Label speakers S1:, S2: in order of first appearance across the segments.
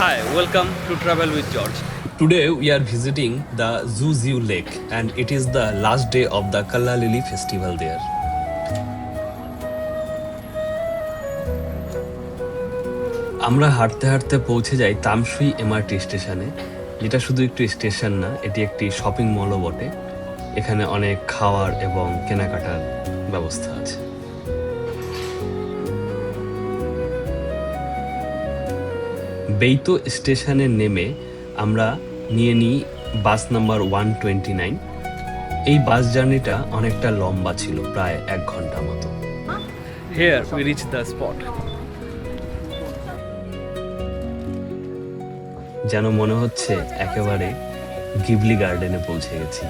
S1: Hi, welcome to Travel with George.
S2: Today we are visiting the Zuziu Lake and it is the last day of the Kallalili festival there. আমরা হাঁটতে হাঁটতে পৌঁছে যাই তামসুই MRT স্টেশনে, যেটা শুধু একটি স্টেশন না, এটি একটি শপিং মলও বটে। এখানে অনেক খাওয়ার এবং কেনাকাটার ব্যবস্থা আছে। বেইতো স্টেশনে নেমে আমরা নিয়ে নিই বাস নাম্বার 129। এই বাস জার্নিটা অনেকটা লম্বা ছিল, প্রায় 1 ঘন্টা মতো।
S1: Here we reach the spot.
S2: যেন মনে হচ্ছে একেবারে গিবলি গার্ডেনে পৌঁছে গেছি।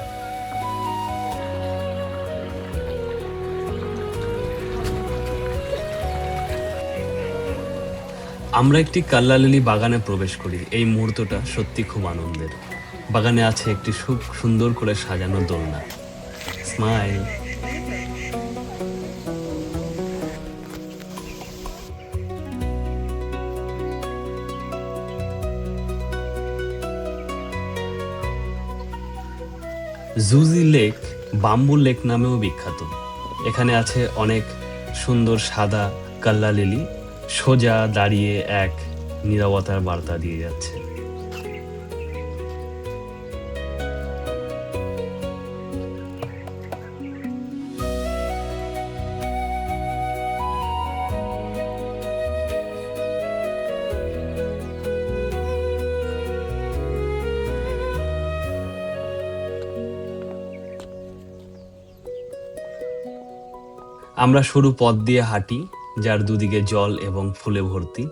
S2: আমরা একটি কাল্লালিলি বাগানে প্রবেশ করি। এই মুহূর্তটা সত্যি খুব আনন্দের। বাগানে আছে একটি খুব সুন্দর করে সাজানো দোলনা। স্মাইল। জুজি লেক বাম্বু লেক নামেও বিখ্যাত। এখানে আছে অনেক সুন্দর সাদা কাল্লালিলি, সোজা দাঁড়িয়ে এক নীরবতার বার্তা দিয়ে যাচ্ছে। আমরা সরু পথ দিয়ে হাঁটি, যার দুদিকে জল এবং ফুলে ভর্তি।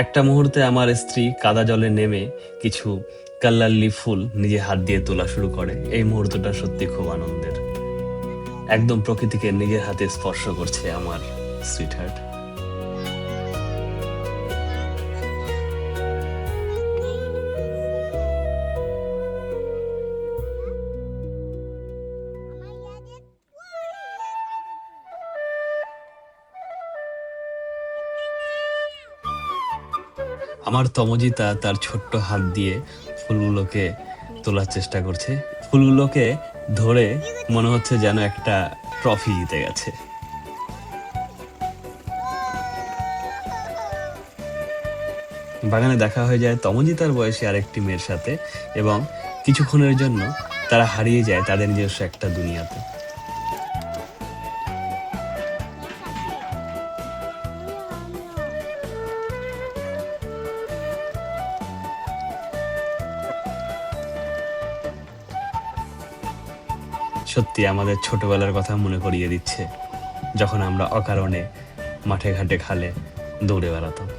S2: একটা মুহূর্তে আমার স্ত্রী কাদা জলে নেমে কিছু কাল্লাল্লি ফুল নিজে হাত দিয়ে তোলা শুরু করে। এই মুহূর্তটা সত্যি খুব আনন্দের। একদম প্রকৃতিকে নিজের হাতে স্পর্শ করছে আমার সুইটহার্ট। আমার তমজিতা তার ছোট্ট হাত দিয়ে ফুলগুলোকে তোলার চেষ্টা করছে। ফুলগুলোকে ধরে মনে হচ্ছে যেন একটা ট্রফি জিতে গেছে। বাগানে দেখা হয়ে যায় তমজিতার বয়সী আরেকটি মেয়ের সাথে এবং কিছুক্ষণের জন্য তারা হারিয়ে যায় তাদের নিজস্ব একটা দুনিয়াতে। সত্যি আমাদের ছোটবেলার কথা মনে করিয়ে দিচ্ছে, যখন আমরা অকারণে মাঠে ঘাটে খালে দৌড়ে বেড়াতাম।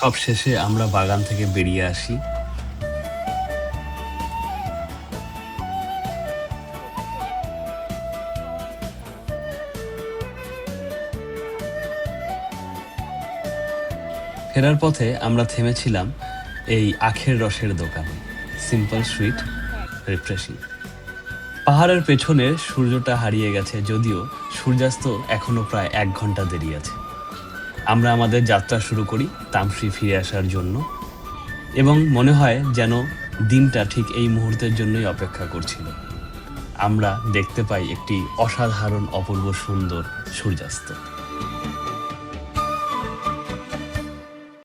S2: সব শেষে আমরা বাগান থেকে বেরিয়ে আসি। ফেরার পথে আমরা থেমেছিলাম এই আখের রসের দোকানে। Simple, sweet, refreshing. পাহাড়ের পেছনে সূর্যটা হারিয়ে গেছে, যদিও সূর্যাস্ত এখনো প্রায় 1 ঘন্টা দেরি আছে। আমরা আমাদের যাত্রা শুরু করি তামসুই ফিরে আসার জন্য, এবং মনে হয় যেন দিনটা ঠিক এই মুহূর্তের জন্যই অপেক্ষা করছিল। আমরা দেখতে পাই একটি অসাধারণ অপূর্ব সুন্দর সূর্যাস্ত।